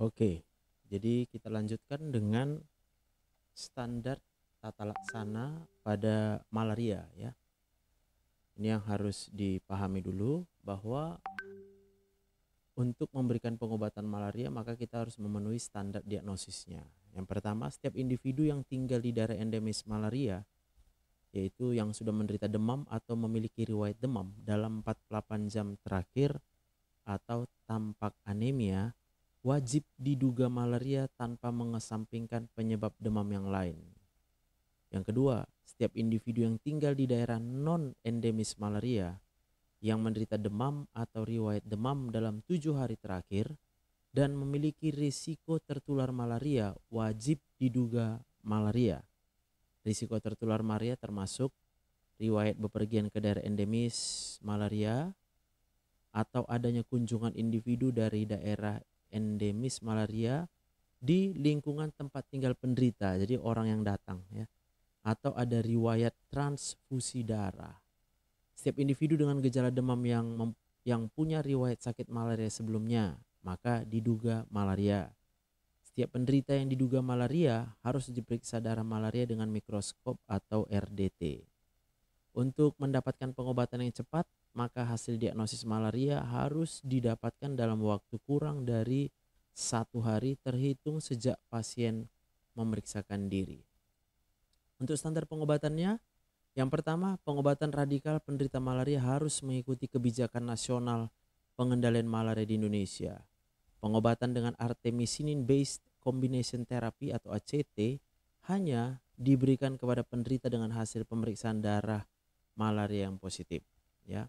Oke, jadi kita lanjutkan dengan standar tata laksana pada malaria ya. Ini yang harus dipahami dulu bahwa untuk memberikan pengobatan malaria maka kita harus memenuhi standar diagnosisnya. Yang pertama, setiap individu yang tinggal di daerah endemis malaria, yaitu yang sudah menderita demam atau memiliki riwayat demam dalam 48 jam terakhir atau tampak anemia, wajib diduga malaria tanpa mengesampingkan penyebab demam yang lain. Yang kedua, setiap individu yang tinggal di daerah non-endemis malaria yang menderita demam atau riwayat demam dalam 7 hari terakhir dan memiliki risiko tertular malaria wajib diduga malaria. Risiko tertular malaria termasuk riwayat bepergian ke daerah endemis malaria atau adanya kunjungan individu dari daerah endemis malaria di lingkungan tempat tinggal penderita, jadi orang yang datang ya, atau ada riwayat transfusi darah. Setiap individu dengan gejala demam yang punya riwayat sakit malaria sebelumnya, maka diduga malaria. Setiap penderita yang diduga malaria harus diperiksa darah malaria dengan mikroskop atau RDT. Untuk mendapatkan pengobatan yang cepat, maka hasil diagnosis malaria harus didapatkan dalam waktu kurang dari 1 hari terhitung sejak pasien memeriksakan diri. Untuk standar pengobatannya, yang pertama, pengobatan radikal penderita malaria harus mengikuti kebijakan nasional pengendalian malaria di Indonesia. Pengobatan dengan artemisinin based combination therapy atau ACT hanya diberikan kepada penderita dengan hasil pemeriksaan darah malaria yang positif ya.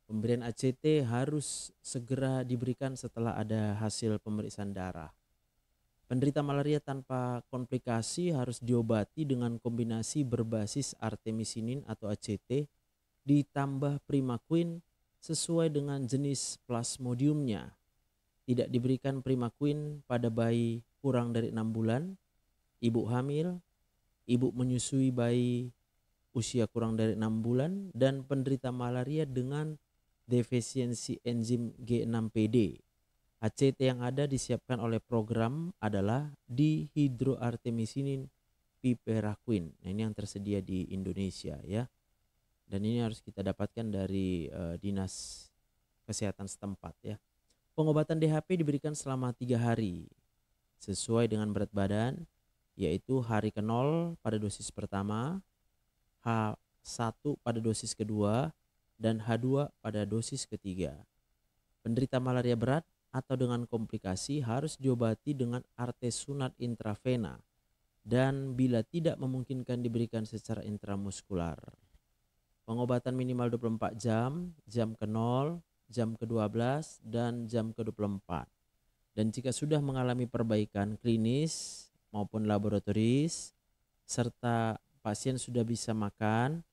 Pemberian ACT harus segera diberikan setelah ada hasil pemeriksaan darah. Penderita malaria tanpa komplikasi harus diobati dengan kombinasi berbasis artemisinin atau ACT ditambah primaquine sesuai dengan jenis plasmodiumnya. Tidak diberikan primaquine pada bayi kurang dari 6 bulan, ibu hamil, ibu menyusui bayi usia kurang dari 6 bulan, dan penderita malaria dengan defisiensi enzim G6PD. ACT yang ada disiapkan oleh program adalah dihidroartemisinin piperaquine. Nah, ini yang tersedia di Indonesia ya. Dan ini harus kita dapatkan dari dinas kesehatan setempat ya. Pengobatan DHP diberikan selama 3 hari sesuai dengan berat badan, yaitu hari ke-0 pada dosis pertama, H1 pada dosis kedua, dan H2 pada dosis ketiga. Penderita malaria berat atau dengan komplikasi harus diobati dengan artesunat intravena dan bila tidak memungkinkan diberikan secara intramuskular. Pengobatan minimal 24 jam, jam ke-0, jam ke-12, dan jam ke-24. Dan jika sudah mengalami perbaikan klinis maupun laboratoris serta pasien sudah bisa makan,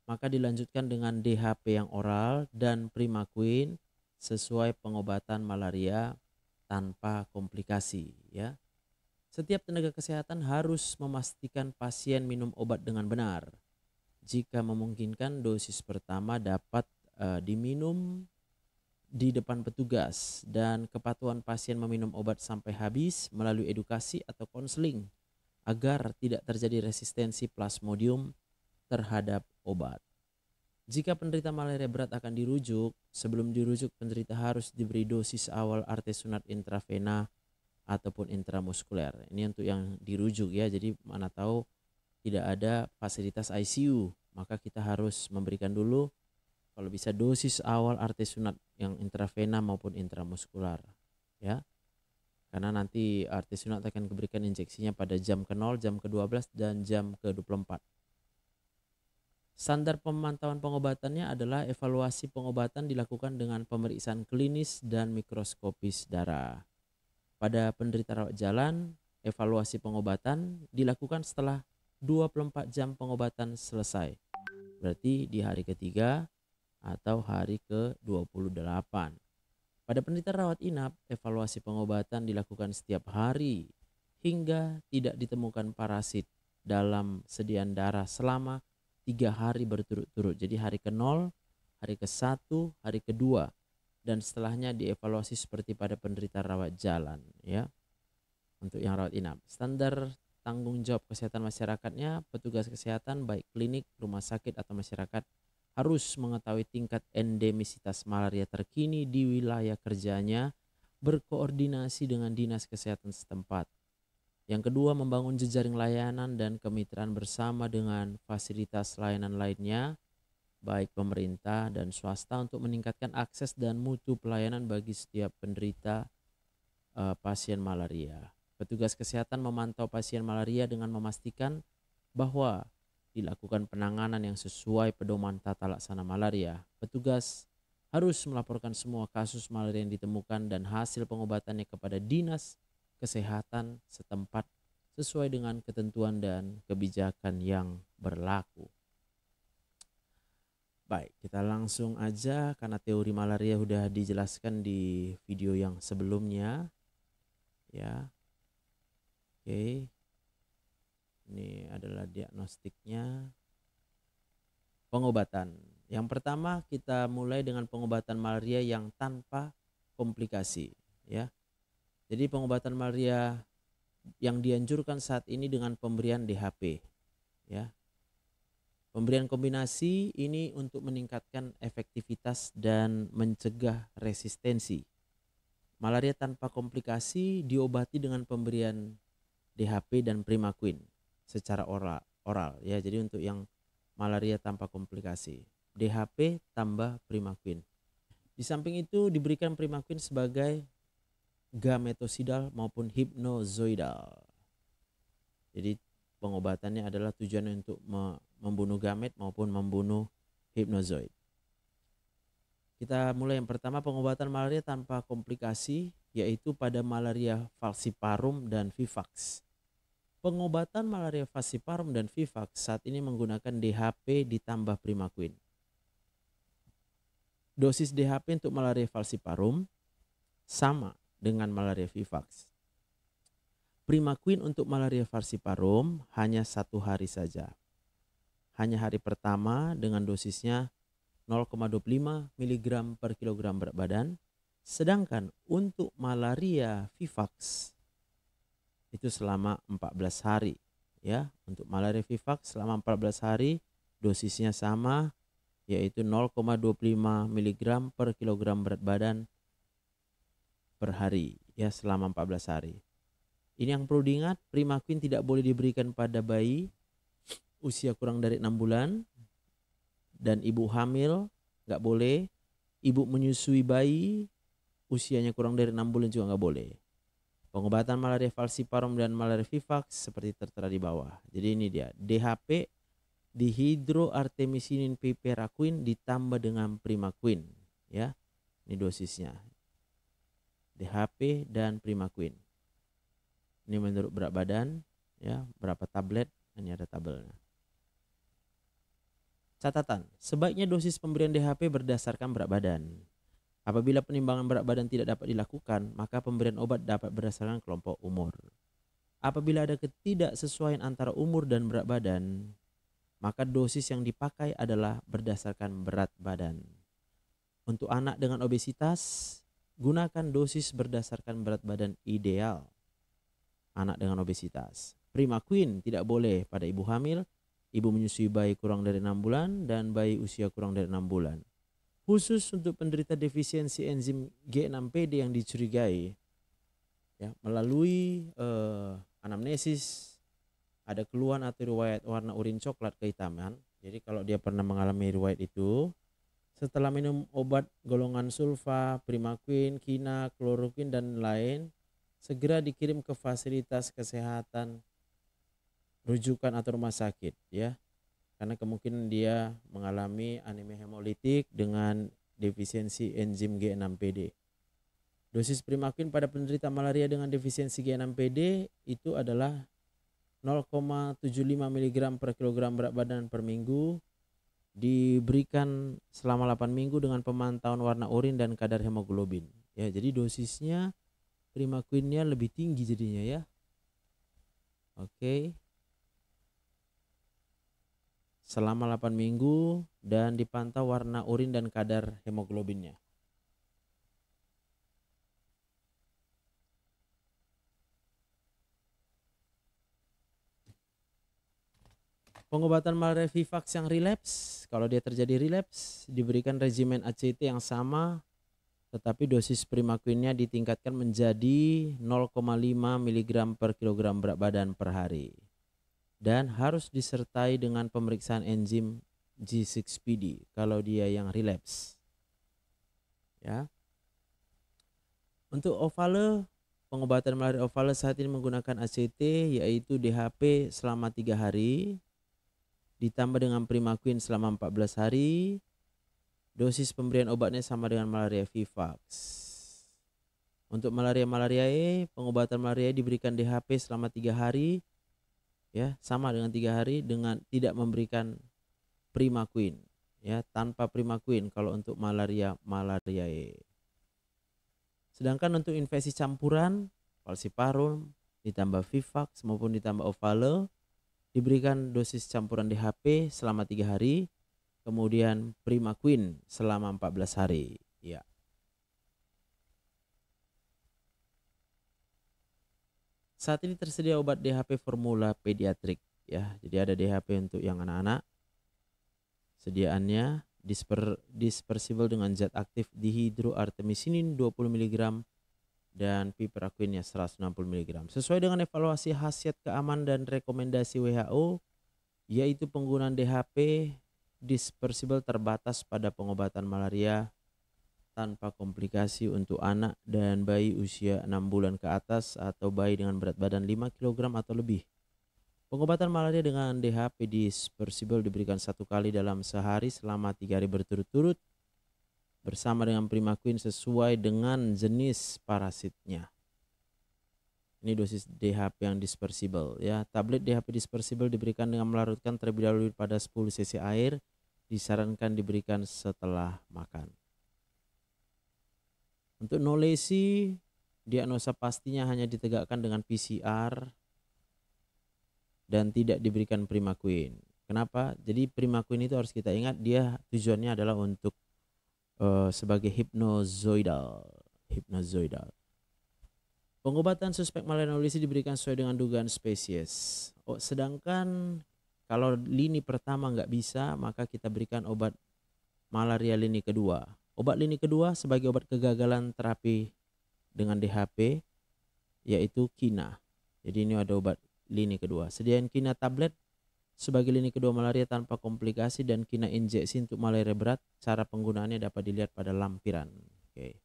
maka dilanjutkan dengan DHP yang oral dan primaquine sesuai pengobatan malaria tanpa komplikasi ya. Setiap tenaga kesehatan harus memastikan pasien minum obat dengan benar. Jika memungkinkan, dosis pertama dapat diminum di depan petugas dan kepatuhan pasien meminum obat sampai habis melalui edukasi atau konseling agar tidak terjadi resistensi plasmodium terhadap obat. Jika penderita malaria berat akan dirujuk, sebelum dirujuk penderita harus diberi dosis awal artesunat intravena ataupun intramuskuler. Ini untuk yang dirujuk ya, jadi mana tahu tidak ada fasilitas ICU, maka kita harus memberikan dulu kalau bisa dosis awal artesunat yang intravena maupun intramuskular ya. Karena nanti artesunat akan diberikan injeksinya pada jam ke-0, jam ke-12, dan jam ke-24. Standar pemantauan pengobatannya adalah evaluasi pengobatan dilakukan dengan pemeriksaan klinis dan mikroskopis darah. Pada penderita rawat jalan, evaluasi pengobatan dilakukan setelah 24 jam pengobatan selesai. Berarti di hari ketiga atau hari ke-28. Pada penderita rawat inap, evaluasi pengobatan dilakukan setiap hari hingga tidak ditemukan parasit dalam sediaan darah selama 3 hari berturut-turut. Jadi hari ke-0, hari ke-1, hari kedua, dan setelahnya dievaluasi seperti pada penderita rawat jalan ya. untuk yang rawat inap. Standar tanggung jawab kesehatan masyarakatnya, petugas kesehatan baik klinik, rumah sakit atau masyarakat harus mengetahui tingkat endemisitas malaria terkini di wilayah kerjanya, berkoordinasi dengan dinas kesehatan setempat. Yang kedua, membangun jejaring layanan dan kemitraan bersama dengan fasilitas layanan lainnya, baik pemerintah dan swasta, untuk meningkatkan akses dan mutu pelayanan bagi setiap penderita pasien malaria. Petugas kesehatan memantau pasien malaria dengan memastikan bahwa dilakukan penanganan yang sesuai pedoman tata laksana malaria. Petugas harus melaporkan semua kasus malaria yang ditemukan dan hasil pengobatannya kepada dinas kesehatan setempat sesuai dengan ketentuan dan kebijakan yang berlaku. Baik, kita langsung aja karena teori malaria sudah dijelaskan di video yang sebelumnya. Ya. Oke. Ini adalah diagnostiknya. Pengobatan. Yang pertama kita mulai dengan pengobatan malaria yang tanpa komplikasi, ya. Jadi pengobatan malaria yang dianjurkan saat ini dengan pemberian DHP, ya. Pemberian kombinasi ini untuk meningkatkan efektivitas dan mencegah resistensi. Malaria tanpa komplikasi diobati dengan pemberian DHP dan Primaquine secara oral, ya. Jadi untuk yang malaria tanpa komplikasi, DHP tambah Primaquine. Di samping itu diberikan Primaquine sebagai gametosidal maupun hipnozoidal. Jadi pengobatannya adalah tujuannya untuk membunuh gamet maupun membunuh hipnozoid. Kita mulai yang pertama, pengobatan malaria tanpa komplikasi, yaitu pada malaria falciparum dan vivax. Pengobatan malaria falciparum dan vivax saat ini menggunakan DHP ditambah Primaquine. Dosis DHP untuk malaria falciparum sama dengan malaria vivax. Primaquine untuk malaria falciparum hanya 1 hari saja. Hanya hari pertama dengan dosisnya 0,25 mg per kilogram berat badan. Sedangkan untuk malaria vivax itu selama 14 hari, ya. Untuk malaria vivax selama 14 hari dosisnya sama, yaitu 0,25 mg per kilogram berat badan per hari, ya, selama 14 hari. Ini yang perlu diingat, Primaquine tidak boleh diberikan pada bayi usia kurang dari 6 bulan dan ibu hamil, nggak boleh. Ibu menyusui bayi usianya kurang dari 6 bulan juga nggak boleh. Pengobatan malaria falciparum dan malaria vivax seperti tertera di bawah. Jadi ini dia, DHP dihidroartemisinin piperaquine ditambah dengan Primaquine, ya. Ini dosisnya, DHP dan Primaquine. Ini menurut berat badan, ya, berapa tablet, ini ada tabelnya. Catatan, sebaiknya dosis pemberian DHP berdasarkan berat badan. Apabila penimbangan berat badan tidak dapat dilakukan, maka pemberian obat dapat berdasarkan kelompok umur. Apabila ada ketidaksesuaian antara umur dan berat badan, maka dosis yang dipakai adalah berdasarkan berat badan. Untuk anak dengan obesitas, gunakan dosis berdasarkan berat badan ideal anak dengan obesitas. Primaquine tidak boleh pada ibu hamil, ibu menyusui bayi kurang dari 6 bulan, dan bayi usia kurang dari 6 bulan. Khusus untuk penderita defisiensi enzim G6PD yang dicurigai, ya, melalui anamnesis ada keluhan atau riwayat warna urin coklat kehitaman. Jadi kalau dia pernah mengalami riwayat itu, setelah minum obat golongan sulfa, Primaquine, kina, kloroquine dan lain, segera dikirim ke fasilitas kesehatan rujukan atau rumah sakit, ya. Karena kemungkinan dia mengalami anemia hemolitik dengan defisiensi enzim G6PD. Dosis Primaquine pada penderita malaria dengan defisiensi G6PD itu adalah 0,75 mg per kilogram berat badan per minggu, diberikan selama 8 minggu dengan pemantauan warna urin dan kadar hemoglobin, ya. Jadi dosisnya Primaquine-nya lebih tinggi jadinya, ya. Oke. Selama 8 minggu dan dipantau warna urin dan kadar hemoglobinnya. Pengobatan malaria Vivax yang relapse, kalau dia terjadi relapse, diberikan regimen ACT yang sama, tetapi dosis Primaquine-nya ditingkatkan menjadi 0,5 mg per kilogram berat badan per hari. Dan harus disertai dengan pemeriksaan enzim G6PD kalau dia yang relapse. Ya. Untuk ovale, pengobatan malaria ovale saat ini menggunakan ACT yaitu DHP selama 3 hari ditambah dengan Primaquine selama 14 hari. Dosis pemberian obatnya sama dengan malaria Vivax. Untuk malaria pengobatan malaria diberikan DHP selama 3 hari, ya, sama dengan 3 hari dengan tidak memberikan Primaquine, ya, tanpa Primaquine kalau untuk malaria. Sedangkan untuk infeksi campuran, falciparum ditambah Vivax maupun ditambah ovale, diberikan dosis campuran DHP selama 3 hari, kemudian Primaquine selama 14 hari. Ya. Saat ini tersedia obat DHP formula pediatrik, ya. Jadi ada DHP untuk yang anak-anak. Sediaannya dispersible dengan zat aktif dihidroartemisinin 20 mg dan Piperacquine 160 mg. Sesuai dengan evaluasi khasiat keamanan dan rekomendasi WHO, yaitu penggunaan DHP dispersible terbatas pada pengobatan malaria tanpa komplikasi untuk anak dan bayi usia 6 bulan ke atas atau bayi dengan berat badan 5 kg atau lebih. Pengobatan malaria dengan DHP dispersible diberikan 1 kali dalam sehari selama 3 hari berturut-turut bersama dengan Primaquine sesuai dengan jenis parasitnya. Ini dosis DHP yang dispersible, ya. Tablet DHP dispersible diberikan dengan melarutkan terlebih dahulu pada 10 cc air. Disarankan diberikan setelah makan. Untuk no lesi, diagnosa pastinya hanya ditegakkan dengan PCR dan tidak diberikan Primaquine. Kenapa? Jadi Primaquine itu harus kita ingat dia tujuannya adalah untuk sebagai hipnozoidal. Pengobatan suspek malaria no lesi diberikan sesuai dengan dugaan spesies. Sedangkan kalau lini pertama nggak bisa, maka kita berikan obat malaria lini kedua. Obat lini kedua sebagai obat kegagalan terapi dengan DHP yaitu Kina. Jadi ini ada obat lini kedua. Sediain Kina tablet sebagai lini kedua malaria tanpa komplikasi dan Kina injeksi untuk malaria berat. Cara penggunaannya dapat dilihat pada lampiran. Oke.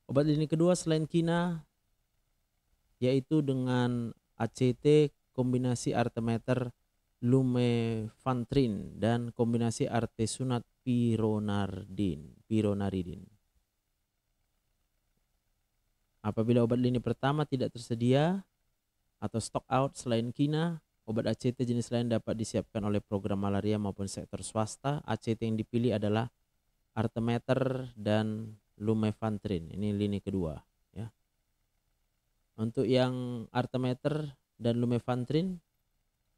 Obat lini kedua selain Kina yaitu dengan ACT kombinasi artemeter lumefantrine dan kombinasi artesunat pironaridin. Apabila obat lini pertama tidak tersedia atau stock out selain Kina, obat ACT jenis lain dapat disiapkan oleh program malaria maupun sektor swasta. ACT yang dipilih adalah artemeter dan lumefantrine. Ini lini kedua, ya. Untuk yang artemeter dan lumefantrine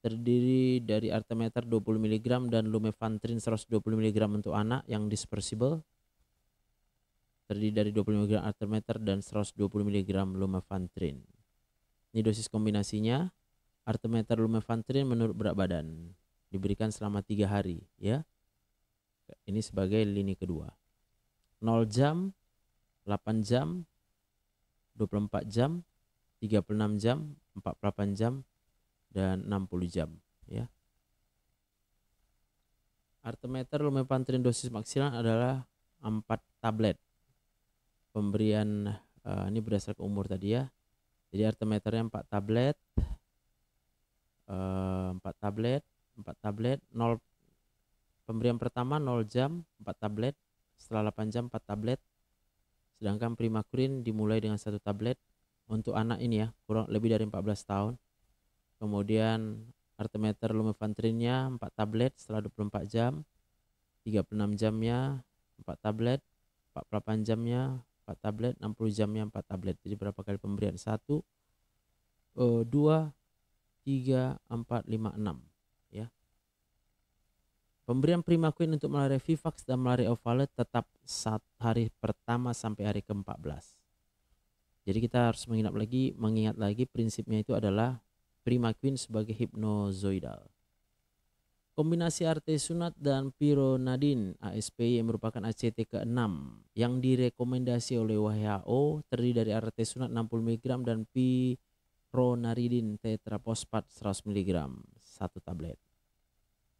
terdiri dari artemeter 20 mg dan lumefantrine 120 mg untuk anak yang dispersible. Terdiri dari 20 mg artemeter dan 120 mg lumefantrine. Ini dosis kombinasinya. Artemeter lumefantrine menurut berat badan. Diberikan selama 3 hari, ya. Ini sebagai lini kedua. 0 jam, 8 jam, 24 jam, 36 jam, 48 jam, dan 60 jam, ya. Artemeter lumefantrine dosis maksimal adalah 4 tablet. Pemberian ini berdasarkan umur tadi, ya. Jadi artemeternya 4 tablet. 4 tablet 0. Pemberian pertama 0 jam 4 tablet, setelah 8 jam 4 tablet. Sedangkan Primaquine dimulai dengan 1 tablet untuk anak ini, ya, kurang lebih dari 14 tahun. Kemudian artemeter lumefantrine-nya 4 tablet setelah 24 jam, 36 jamnya 4 tablet, 48 jamnya 4 tablet, 60 jamnya 4 tablet. Jadi berapa kali pemberian? 1, 2, 3, 4, 5, 6, ya. Pemberian Primaquine untuk malaria Vivax dan malaria ovale tetap hari pertama sampai hari ke-14. Jadi kita harus mengingat lagi prinsipnya itu adalah Primaquine sebagai hipnozoidal. Kombinasi artesunat dan pironadin ASP yang merupakan ACT ke-6 yang direkomendasi oleh WHO terdiri dari artesunat 60 mg dan pironaridin tetrafosfat 100 mg satu tablet.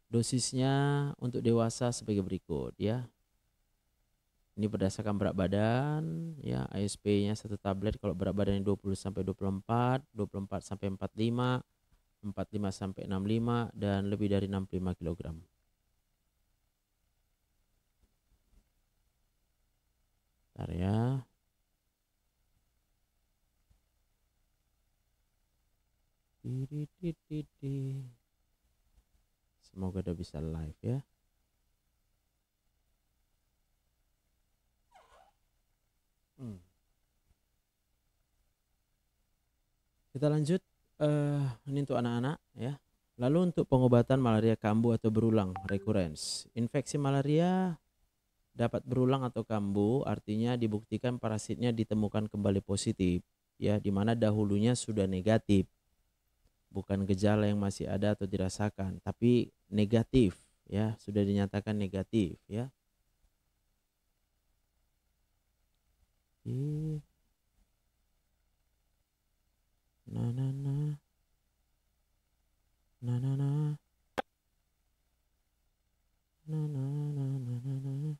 Dosisnya untuk dewasa sebagai berikut ya. Ini berdasarkan berat badan ya, ASP-nya satu tablet kalau berat badannya 20 sampai 24, 24 sampai 45, 45 sampai 65 dan lebih dari 65 kg. Bentar ya. Semoga udah bisa live ya. Kita lanjut. Ini untuk anak-anak ya. Lalu untuk pengobatan malaria kambuh atau berulang recurrence. Infeksi malaria dapat berulang atau kambuh, artinya dibuktikan parasitnya ditemukan kembali positif ya, di mana dahulunya sudah negatif. Bukan gejala yang masih ada atau dirasakan, tapi negatif ya, sudah dinyatakan negatif ya. Nah, nah, nah. Nah, nah, nah. Nah, nah, nah, nah, nah, nah.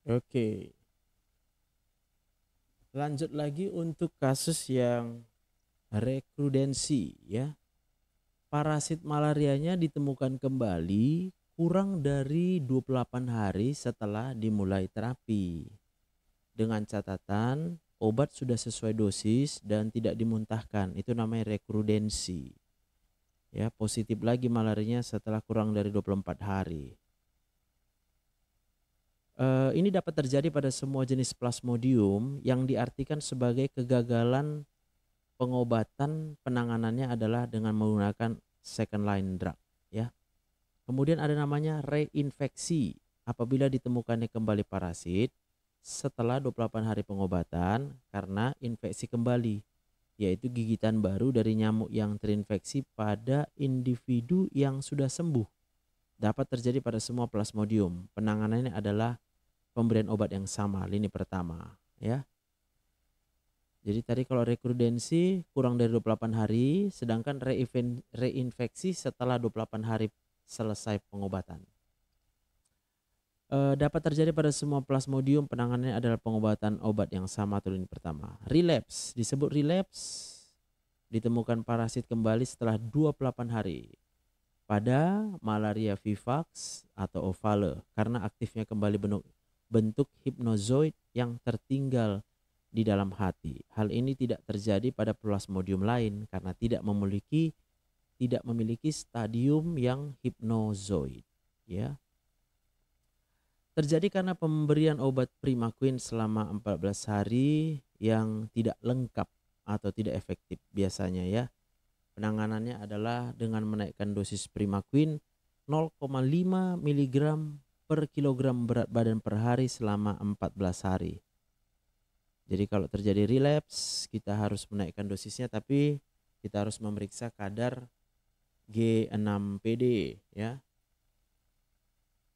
Oke. Lanjut lagi untuk kasus yang rekrudensi ya. Parasit malarianya ditemukan kembali kurang dari 28 hari setelah dimulai terapi. Dengan catatan obat sudah sesuai dosis dan tidak dimuntahkan. Itu namanya rekrudensi. Ya, positif lagi malarianya setelah kurang dari 24 hari. Ini dapat terjadi pada semua jenis plasmodium yang diartikan sebagai kegagalan pengobatan, penanganannya adalah dengan menggunakan second line drug ya. Kemudian ada namanya reinfeksi apabila ditemukannya kembali parasit setelah 28 hari pengobatan karena infeksi kembali, yaitu gigitan baru dari nyamuk yang terinfeksi pada individu yang sudah sembuh. Dapat terjadi pada semua plasmodium. Penanganannya adalah pemberian obat yang sama, lini pertama ya. Jadi tadi kalau rekrudensi kurang dari 28 hari, sedangkan reinfeksi setelah 28 hari selesai pengobatan. Dapat terjadi pada semua plasmodium, penanganannya adalah pengobatan obat yang sama atau lini pertama. Relapse, disebut relapse, ditemukan parasit kembali setelah 28 hari pada malaria vivax atau ovale karena aktifnya kembali bentuk hipnozoid yang tertinggal di dalam hati. Hal ini tidak terjadi pada plasmodium lain karena tidak memiliki stadium yang hipnozoid ya. Terjadi karena pemberian obat Primaquine selama 14 hari yang tidak lengkap atau tidak efektif biasanya ya. Penanganannya adalah dengan menaikkan dosis Primaquine 0,5 mg per kilogram berat badan per hari selama 14 hari. Jadi kalau terjadi relapse kita harus menaikkan dosisnya, tapi kita harus memeriksa kadar G6PD ya.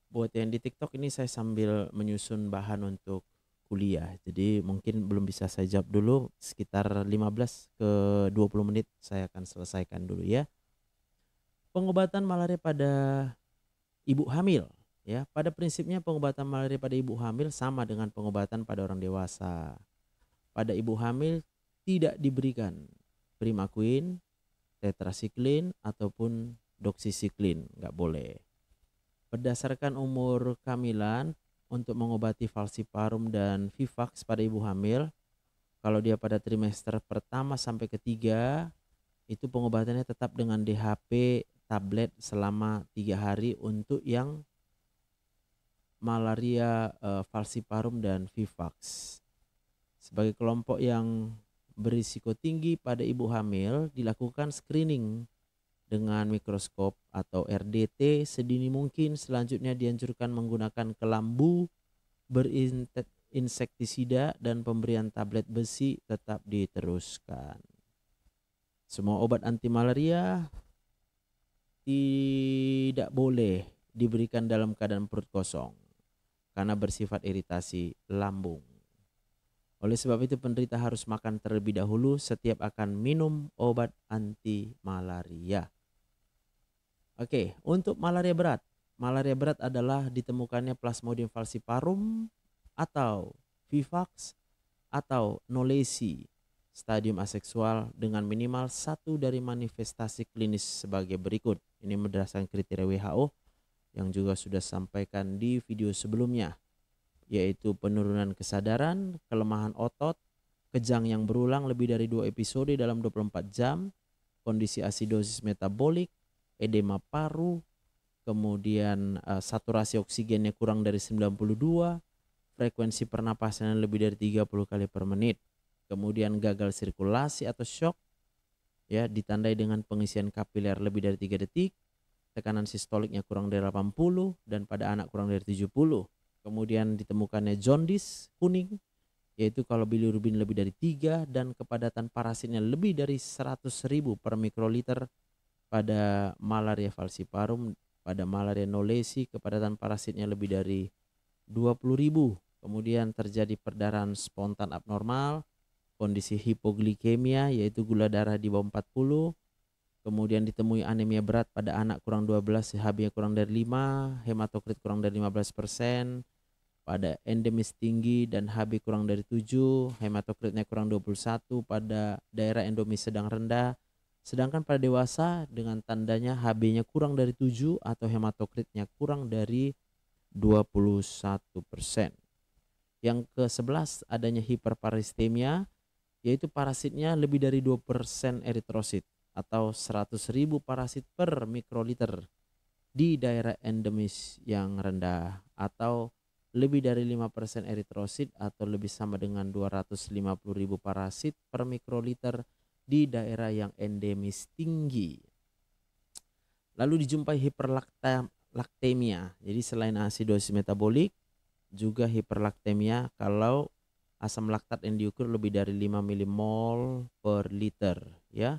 Buat yang di TikTok ini saya sambil menyusun bahan untuk kuliah. Jadi mungkin belum bisa saya jawab dulu, sekitar 15 ke 20 menit saya akan selesaikan dulu ya. Pengobatan malaria pada ibu hamil Ya, pada prinsipnya pengobatan malaria pada ibu hamil sama dengan pengobatan pada orang dewasa. Pada ibu hamil tidak diberikan Primaquine, tetrasiklin ataupun doxycycline, nggak boleh. Berdasarkan umur kehamilan untuk mengobati falciparum dan vivax pada ibu hamil, kalau dia pada trimester pertama sampai ketiga, itu pengobatannya tetap dengan DHP tablet selama 3 hari untuk yang malaria falciparum dan vivax. Sebagai kelompok yang berisiko tinggi pada ibu hamil, dilakukan screening dengan mikroskop atau RDT sedini mungkin. Selanjutnya dianjurkan menggunakan kelambu berinsektisida dan pemberian tablet besi tetap diteruskan. Semua obat anti malaria tidak boleh diberikan dalam keadaan perut kosong karena bersifat iritasi lambung. Oleh sebab itu penderita harus makan terlebih dahulu setiap akan minum obat anti malaria. Oke, untuk malaria berat. Malaria berat adalah ditemukannya Plasmodium falciparum atau vivax atau knowlesi stadium aseksual dengan minimal satu dari manifestasi klinis sebagai berikut. Ini berdasarkan kriteria WHO yang juga sudah sampaikan di video sebelumnya, yaitu penurunan kesadaran, kelemahan otot, kejang yang berulang lebih dari 2 episode dalam 24 jam, kondisi asidosis metabolik, edema paru, kemudian saturasi oksigennya kurang dari 92, frekuensi pernapasan lebih dari 30 kali per menit, kemudian gagal sirkulasi atau shock, ya, ditandai dengan pengisian kapiler lebih dari 3 detik, tekanan sistoliknya kurang dari 80 dan pada anak kurang dari 70. Kemudian ditemukannya jaundice kuning, yaitu kalau bilirubin lebih dari 3 dan kepadatan parasitnya lebih dari 100.000 per mikroliter pada malaria falciparum. Pada malaria knowlesi kepadatan parasitnya lebih dari 20.000. Kemudian terjadi perdarahan spontan abnormal, kondisi hipoglikemia yaitu gula darah di bawah 40. Kemudian ditemui anemia berat pada anak kurang 12, HB kurang dari 5, hematokrit kurang dari 15%, pada endemis tinggi dan HB kurang dari 7, hematokritnya kurang 21 pada daerah endemis sedang rendah. Sedangkan pada dewasa dengan tandanya HB-nya kurang dari 7 atau hematokritnya kurang dari 21%. Yang ke-11 adanya hiperparistemia, yaitu parasitnya lebih dari 2% eritrosit atau 100.000 parasit per mikroliter di daerah endemis yang rendah, atau lebih dari 5% eritrosit atau lebih sama dengan 250.000 parasit per mikroliter di daerah yang endemis tinggi. Lalu dijumpai hiperlaktemia. Jadi selain asidosis metabolik juga hiperlaktemia kalau asam laktat yang diukur lebih dari 5 mmol per liter, ya.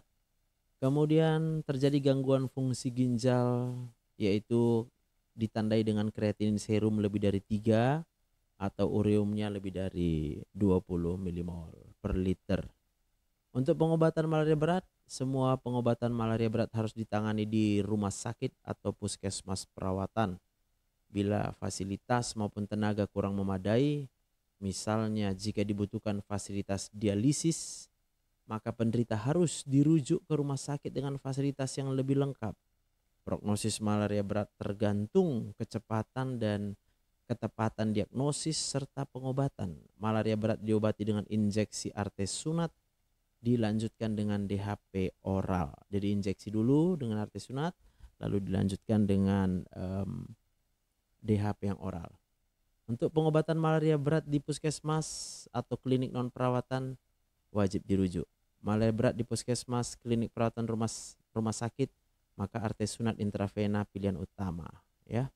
Kemudian terjadi gangguan fungsi ginjal, yaitu ditandai dengan kreatinin serum lebih dari 3 atau ureumnya lebih dari 20 mmol per liter. Untuk pengobatan malaria berat, semua pengobatan malaria berat harus ditangani di rumah sakit atau puskesmas perawatan. Bila fasilitas maupun tenaga kurang memadai, misalnya jika dibutuhkan fasilitas dialisis, maka penderita harus dirujuk ke rumah sakit dengan fasilitas yang lebih lengkap. Prognosis malaria berat tergantung kecepatan dan ketepatan diagnosis serta pengobatan. Malaria berat diobati dengan injeksi artesunat, dilanjutkan dengan DHP oral. Jadi injeksi dulu dengan artesunat, lalu dilanjutkan dengan DHP yang oral. Untuk pengobatan malaria berat di puskesmas atau klinik non perawatan wajib dirujuk. Malaria berat di puskesmas, klinik perawatan, rumah sakit, maka artesunat intravena pilihan utama, ya.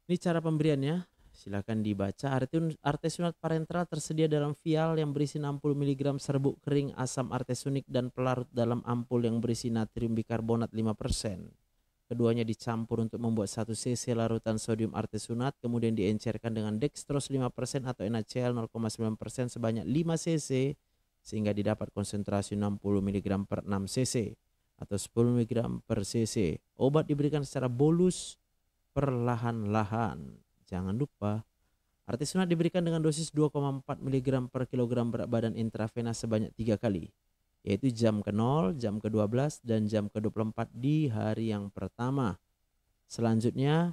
Ini cara pemberiannya, silakan dibaca. Artesunat parenteral tersedia dalam vial yang berisi 60 mg serbuk kering asam artesunik dan pelarut dalam ampul yang berisi natrium bikarbonat 5%. Keduanya dicampur untuk membuat 1 cc larutan sodium artesunat, kemudian diencerkan dengan dextrose 5% atau NaCl 0,9% sebanyak 5 cc sehingga didapat konsentrasi 60 mg per 6 cc atau 10 mg per cc. Obat diberikan secara bolus perlahan-lahan. Jangan lupa, artesunat diberikan dengan dosis 2,4 mg per kilogram berat badan intravena sebanyak 3 kali, yaitu jam ke-0, jam ke-12, dan jam ke-24 di hari yang pertama. Selanjutnya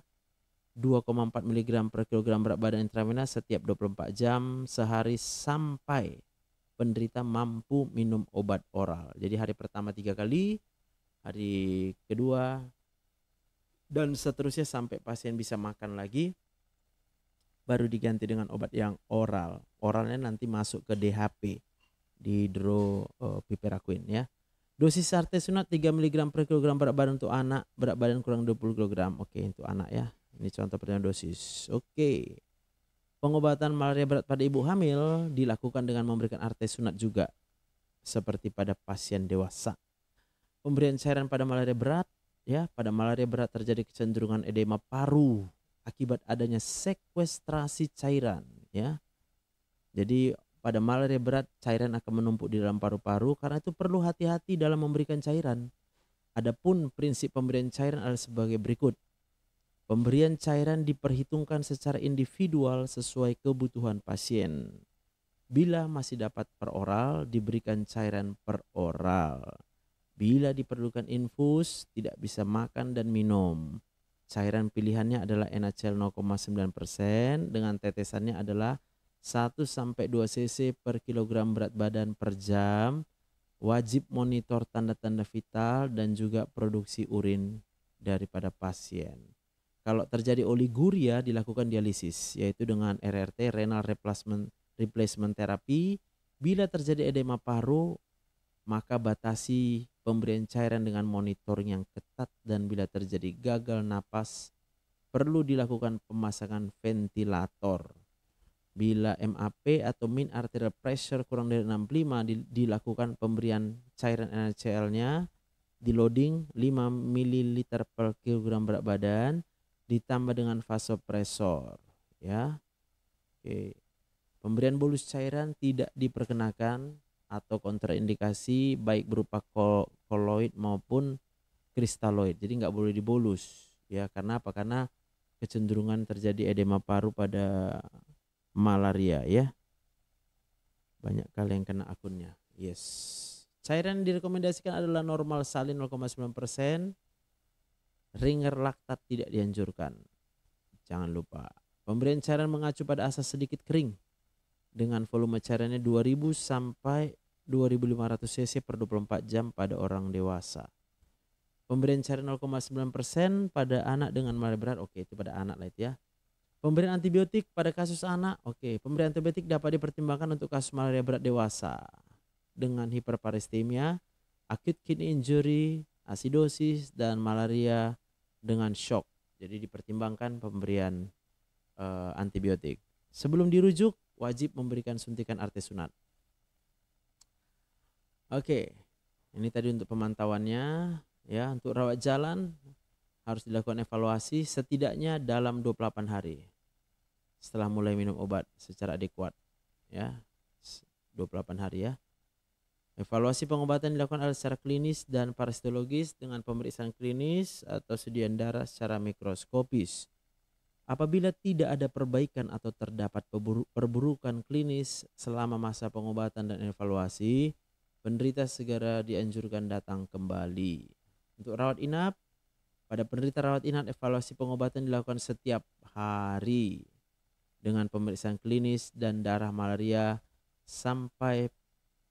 2,4 mg per kilogram berat badan intravena setiap 24 jam sehari sampai penderita mampu minum obat oral. Jadi hari pertama 3 kali, hari kedua, dan seterusnya sampai pasien bisa makan lagi, baru diganti dengan obat yang oral. Oralnya nanti masuk ke DHP, dihidropiperaquine ya. Dosis artesunat 3 mg per kilogram berat badan untuk anak, berat badan kurang 20 kg. Oke, untuk anak ya. Ini contoh pertanyaan dosis. Oke. Pengobatan malaria berat pada ibu hamil dilakukan dengan memberikan artesunat juga, seperti pada pasien dewasa. Pemberian cairan pada malaria berat, ya, pada malaria berat terjadi kecenderungan edema paru akibat adanya sekuestrasi cairan, ya. Jadi pada malaria berat cairan akan menumpuk di dalam paru-paru, karena itu perlu hati-hati dalam memberikan cairan. Adapun prinsip pemberian cairan adalah sebagai berikut. Pemberian cairan diperhitungkan secara individual sesuai kebutuhan pasien. Bila masih dapat per oral, diberikan cairan per oral. Bila diperlukan infus, tidak bisa makan dan minum. Cairan pilihannya adalah NaCl 0,9% dengan tetesannya adalah 1-2 cc per kilogram berat badan per jam. Wajib monitor tanda-tanda vital dan juga produksi urin daripada pasien. Kalau terjadi oliguria, dilakukan dialisis, yaitu dengan RRT, renal replacement therapy. Bila terjadi edema paru, maka batasi pemberian cairan dengan monitoring yang ketat, dan bila terjadi gagal napas, perlu dilakukan pemasangan ventilator. Bila MAP atau mean arterial pressure kurang dari 65, dilakukan pemberian cairan NaCl-nya di loading 5 ml per kilogram berat badan ditambah dengan vasopresor, ya. Oke. Pemberian bolus cairan tidak diperkenakan atau kontraindikasi baik berupa koloid maupun kristaloid. Jadi nggak boleh dibolus, ya. Karena apa? Karena kecenderungan terjadi edema paru pada malaria, ya. Banyak kali yang kena akunnya. Yes. Cairan yang direkomendasikan adalah normal salin 0,9%. Ringer laktat tidak dianjurkan. Jangan lupa. Pemberian cairan mengacu pada asas sedikit kering dengan volume cairannya 2000 sampai 2500 cc per 24 jam pada orang dewasa. Pemberian cairan 0,9% pada anak dengan malaria berat. Oke, itu pada anak lah itu ya. Pemberian antibiotik pada kasus anak. Oke, pemberian antibiotik dapat dipertimbangkan untuk kasus malaria berat dewasa dengan hiperparestemia, acute kidney injury, asidosis, dan malaria dengan shock. Jadi dipertimbangkan pemberian antibiotik. Sebelum dirujuk, wajib memberikan suntikan artesunat. Oke, ini tadi untuk pemantauannya, ya. Untuk rawat jalan harus dilakukan evaluasi setidaknya dalam 28 hari setelah mulai minum obat secara adekuat, ya. 28 hari ya. Evaluasi pengobatan dilakukan secara klinis dan parasitologis dengan pemeriksaan klinis atau sediaan darah secara mikroskopis. Apabila tidak ada perbaikan atau terdapat perburukan klinis selama masa pengobatan dan evaluasi, penderita segera dianjurkan datang kembali. Untuk rawat inap, pada penderita rawat inap evaluasi pengobatan dilakukan setiap hari dengan pemeriksaan klinis dan darah malaria sampai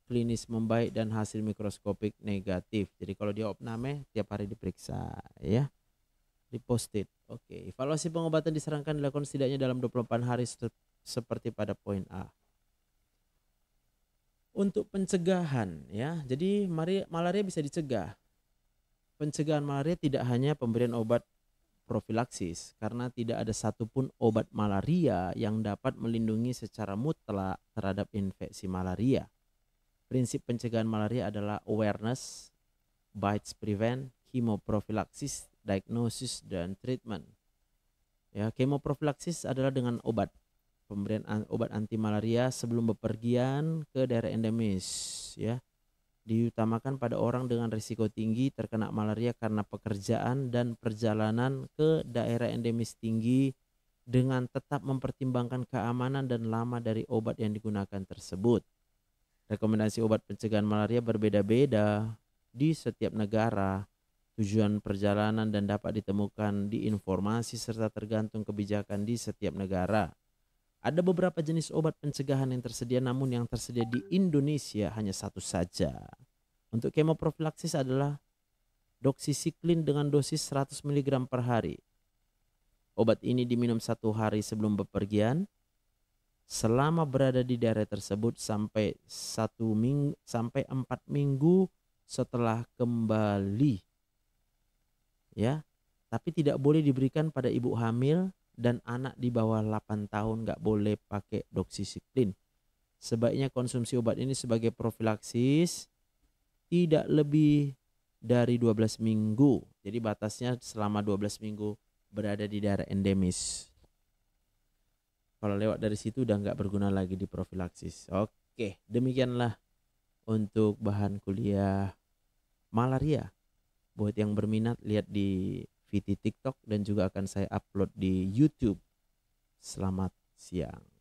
klinis membaik dan hasil mikroskopik negatif. Jadi kalau dia opname tiap hari diperiksa, ya. Reposted. Oke, evaluasi pengobatan disarankan dilakukan setidaknya dalam 24 hari seperti pada poin A. Untuk pencegahan, ya. Jadi malaria bisa dicegah. Pencegahan malaria tidak hanya pemberian obat profilaksis, karena tidak ada satupun obat malaria yang dapat melindungi secara mutlak terhadap infeksi malaria. Prinsip pencegahan malaria adalah awareness, bites prevent, chemoprophylaxis, diagnosis, dan treatment. Ya, chemoprophylaxis adalah dengan obat. Pemberian obat anti malaria sebelum bepergian ke daerah endemis, ya. diutamakan pada orang dengan risiko tinggi terkena malaria karena pekerjaan dan perjalanan ke daerah endemis tinggi, dengan tetap mempertimbangkan keamanan dan lama dari obat yang digunakan tersebut. Rekomendasi obat pencegahan malaria berbeda-beda di setiap negara. Tujuan perjalanan dan dapat ditemukan di informasi serta tergantung kebijakan di setiap negara. Ada beberapa jenis obat pencegahan yang tersedia, namun yang tersedia di Indonesia hanya satu saja. Untuk kemoprofilaksis adalah doksisiklin dengan dosis 100 mg per hari. Obat ini diminum 1 hari sebelum bepergian, selama berada di daerah tersebut sampai 4 minggu setelah kembali. Ya, tapi tidak boleh diberikan pada ibu hamil dan anak di bawah 8 tahun, nggak boleh pakai doksisiklin. Sebaiknya konsumsi obat ini sebagai profilaksis tidak lebih dari 12 minggu. Jadi batasnya selama 12 minggu berada di daerah endemis. Kalau lewat dari situ udah nggak berguna lagi di profilaksis. Oke, demikianlah untuk bahan kuliah malaria. Buat yang berminat lihat di VT TikTok dan juga akan saya upload di YouTube. Selamat siang.